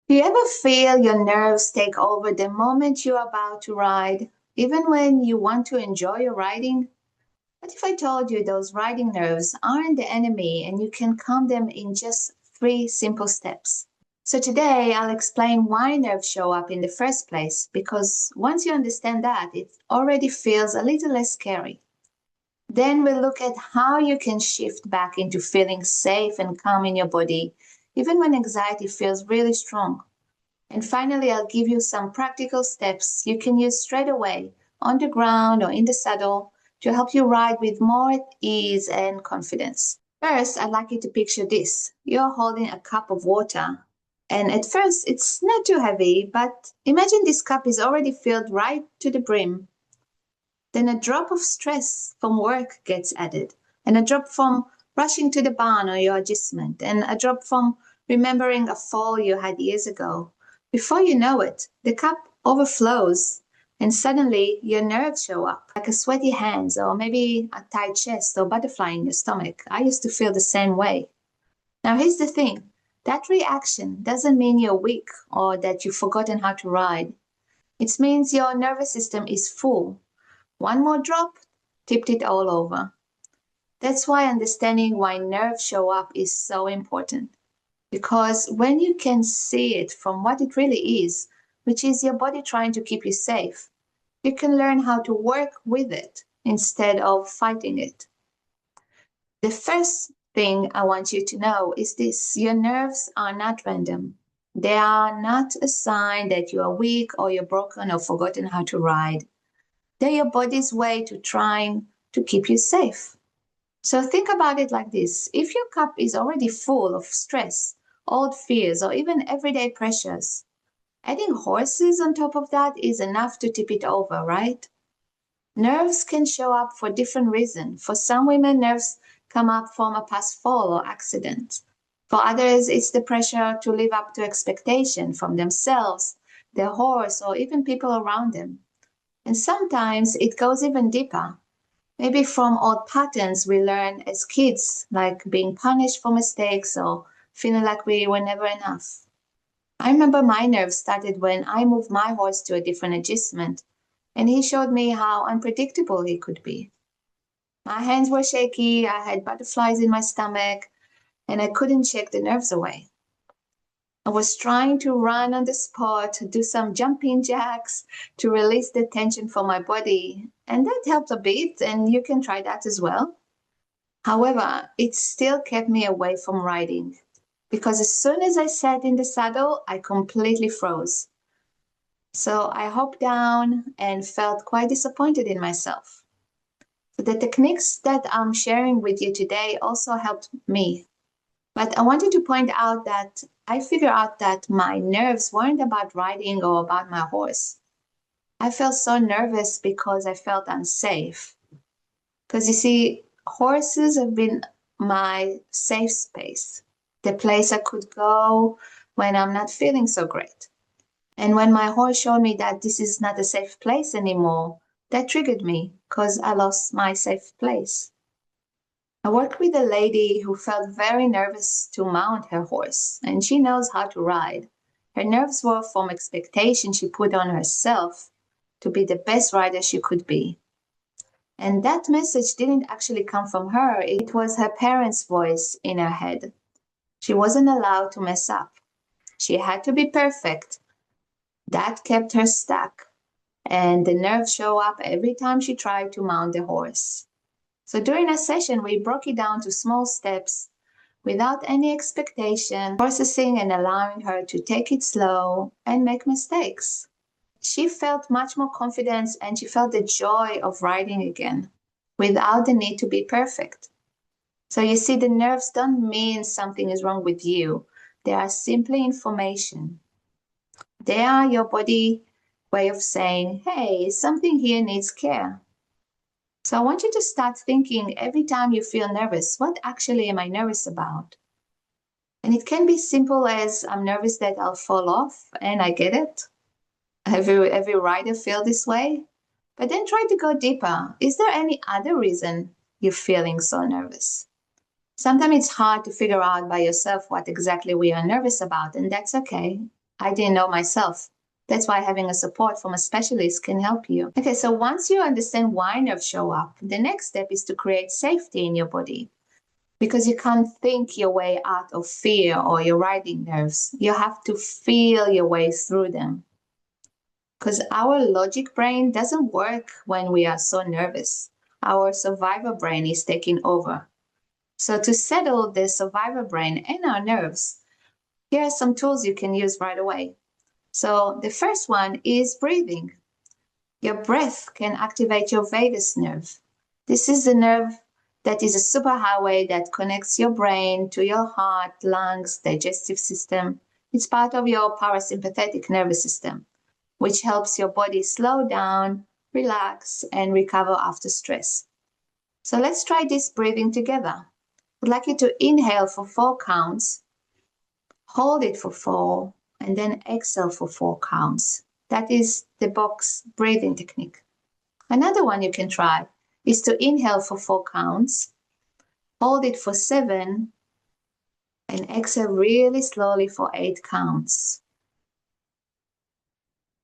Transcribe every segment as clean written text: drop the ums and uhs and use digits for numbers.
Do you ever feel your nerves take over the moment you're about to ride, even when you want to enjoy your riding? What if I told you those riding nerves aren't the enemy and you can calm them in just three simple steps? So today I'll explain why nerves show up in the first place, because once you understand that, it already feels a little less scary. Then we'll look at how you can shift back into feeling safe and calm in your body, even when anxiety feels really strong. And finally, I'll give you some practical steps you can use straight away on the ground or in the saddle to help you ride with more ease and confidence. First, I'd like you to picture this. You're holding a cup of water. And at first, it's not too heavy, but imagine this cup is already filled right to the brim. Then a drop of stress from work gets added, and a drop from rushing to the barn or your adjustment, and a drop from remembering a fall you had years ago. Before you know it, the cup overflows, and suddenly your nerves show up, like a sweaty hands, or maybe a tight chest or butterfly in your stomach. I used to feel the same way. Now, here's the thing, that reaction doesn't mean you're weak or that you've forgotten how to ride. It means your nervous system is full. One more drop, tipped it all over. That's why understanding why nerves show up is so important. Because when you can see it from what it really is, which is your body trying to keep you safe, you can learn how to work with it instead of fighting it. The first thing I want you to know is this: your nerves are not random. They are not a sign that you are weak or you're broken or forgotten how to ride. They're your body's way to trying to keep you safe. So think about it like this. If your cup is already full of stress, old fears, or even everyday pressures, adding horses on top of that is enough to tip it over, right? Nerves can show up for different reasons. For some women, nerves come up from a past fall or accident. For others, it's the pressure to live up to expectation from themselves, their horse, or even people around them. And sometimes it goes even deeper, maybe from old patterns we learn as kids, like being punished for mistakes or feeling like we were never enough. I remember my nerves started when I moved my horse to a different adjustment, and he showed me how unpredictable he could be. My hands were shaky, I had butterflies in my stomach, and I couldn't shake the nerves away. I was trying to run on the spot, do some jumping jacks to release the tension from my body, and that helped a bit, and you can try that as well. However, it still kept me away from riding because as soon as I sat in the saddle, I completely froze. So I hopped down and felt quite disappointed in myself. So the techniques that I'm sharing with you today also helped me. But I wanted to point out that I figured out that my nerves weren't about riding or about my horse. I felt so nervous because I felt unsafe. Because you see, horses have been my safe space, the place I could go when I'm not feeling so great. And when my horse showed me that this is not a safe place anymore, that triggered me because I lost my safe place. I worked with a lady who felt very nervous to mount her horse, and she knows how to ride. Her nerves were from expectation she put on herself to be the best rider she could be. And that message didn't actually come from her, it was her parents' voice in her head. She wasn't allowed to mess up. She had to be perfect. That kept her stuck, and the nerves show up every time she tried to mount the horse. So during a session, we broke it down to small steps without any expectation, processing and allowing her to take it slow and make mistakes. She felt much more confidence and she felt the joy of riding again without the need to be perfect. So you see, the nerves don't mean something is wrong with you. They are simply information. They are your body way of saying, hey, something here needs care. So I want you to start thinking every time you feel nervous, what actually am I nervous about? And it can be simple as I'm nervous that I'll fall off, and I get it. Every rider feel this way. But then try to go deeper. Is there any other reason you're feeling so nervous? Sometimes it's hard to figure out by yourself what exactly we are nervous about, and that's okay. I didn't know myself. That's why having a support from a specialist can help you. Okay, so once you understand why nerves show up, the next step is to create safety in your body. Because you can't think your way out of fear or your riding nerves. You have to feel your way through them. Because our logic brain doesn't work when we are so nervous. Our survivor brain is taking over. So to settle the survivor brain and our nerves, here are some tools you can use right away. So the first one is breathing. Your breath can activate your vagus nerve. This is the nerve that is a superhighway that connects your brain to your heart, lungs, digestive system. It's part of your parasympathetic nervous system, which helps your body slow down, relax, and recover after stress. So let's try this breathing together. I'd like you to inhale for 4 counts, hold it for 4, and then exhale for 4 counts. That is the box breathing technique. Another one you can try is to inhale for 4 counts, hold it for 7, and exhale really slowly for 8 counts.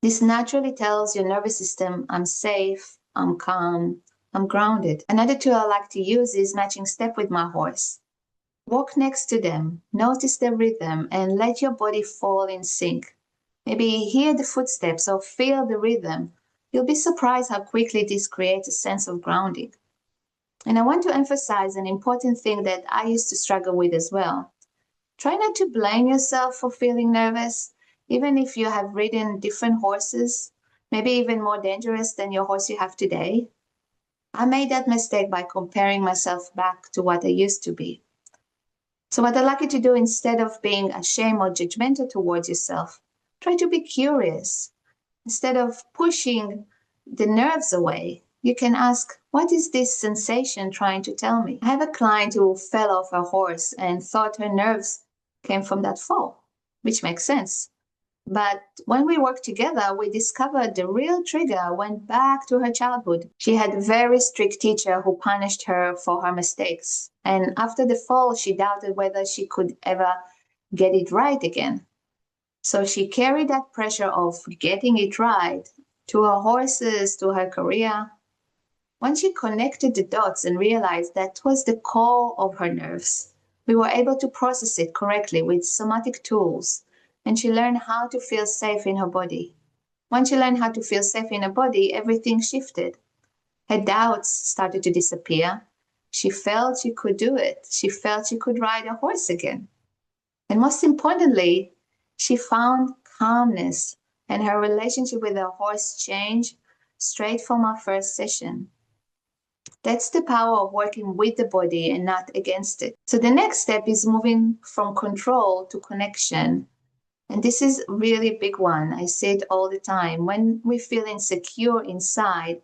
This naturally tells your nervous system, I'm safe, I'm calm, I'm grounded. Another tool I like to use is matching step with my horse. Walk next to them, notice the rhythm, and let your body fall in sync. Maybe hear the footsteps or feel the rhythm. You'll be surprised how quickly this creates a sense of grounding. And I want to emphasize an important thing that I used to struggle with as well. Try not to blame yourself for feeling nervous, even if you have ridden different horses, maybe even more dangerous than your horse you have today. I made that mistake by comparing myself back to what I used to be. So what I'd like you to do, instead of being ashamed or judgmental towards yourself, try to be curious. Instead of pushing the nerves away, you can ask, what is this sensation trying to tell me? I have a client who fell off her horse and thought her nerves came from that fall, which makes sense. But when we worked together, we discovered the real trigger went back to her childhood. She had a very strict teacher who punished her for her mistakes. And after the fall, she doubted whether she could ever get it right again. So she carried that pressure of getting it right to her horses, to her career. Once she connected the dots and realized that was the core of her nerves, we were able to process it correctly with somatic tools, and she learned how to feel safe in her body. Once she learned how to feel safe in her body, everything shifted. Her doubts started to disappear. She felt she could do it. She felt she could ride a horse again. And most importantly, she found calmness, and her relationship with her horse changed straight from our first session. That's the power of working with the body and not against it. So the next step is moving from control to connection. And this is really a big one. I say it all the time. When we feel insecure inside,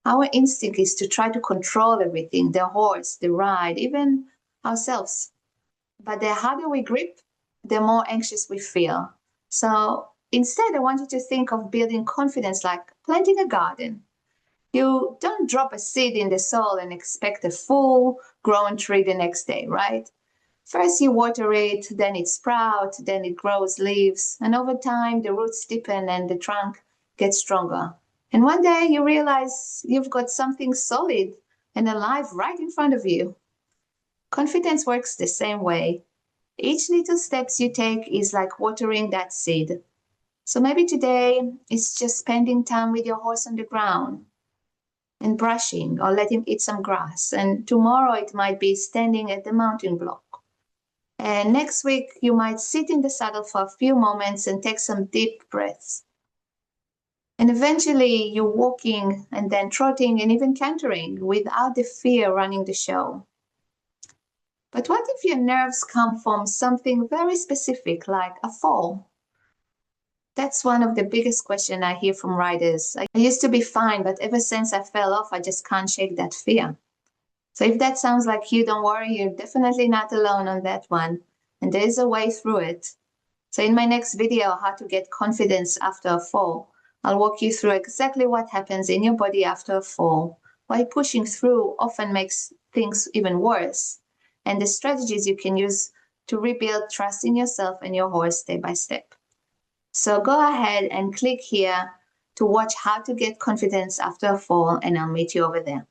our instinct is to try to control everything, the horse, the ride, even ourselves. But the harder we grip, the more anxious we feel. So instead, I want you to think of building confidence like planting a garden. You don't drop a seed in the soil and expect a full grown tree the next day, right? First you water it, then it sprouts, then it grows leaves, and over time the roots deepen and the trunk gets stronger. And one day you realize you've got something solid and alive right in front of you. Confidence works the same way. Each little steps you take is like watering that seed. So maybe today it's just spending time with your horse on the ground and brushing or let him eat some grass. And tomorrow it might be standing at the mounting block. And next week you might sit in the saddle for a few moments and take some deep breaths. And eventually you're walking and then trotting and even cantering without the fear running the show. But what if your nerves come from something very specific, like a fall? That's one of the biggest questions I hear from riders. I used to be fine, but ever since I fell off, I just can't shake that fear. So if that sounds like you, don't worry, you're definitely not alone on that one. And there is a way through it. So in my next video, how to get confidence after a fall, I'll walk you through exactly what happens in your body after a fall, why pushing through often makes things even worse, and the strategies you can use to rebuild trust in yourself and your horse step by step. So go ahead and click here to watch how to get confidence after a fall, and I'll meet you over there.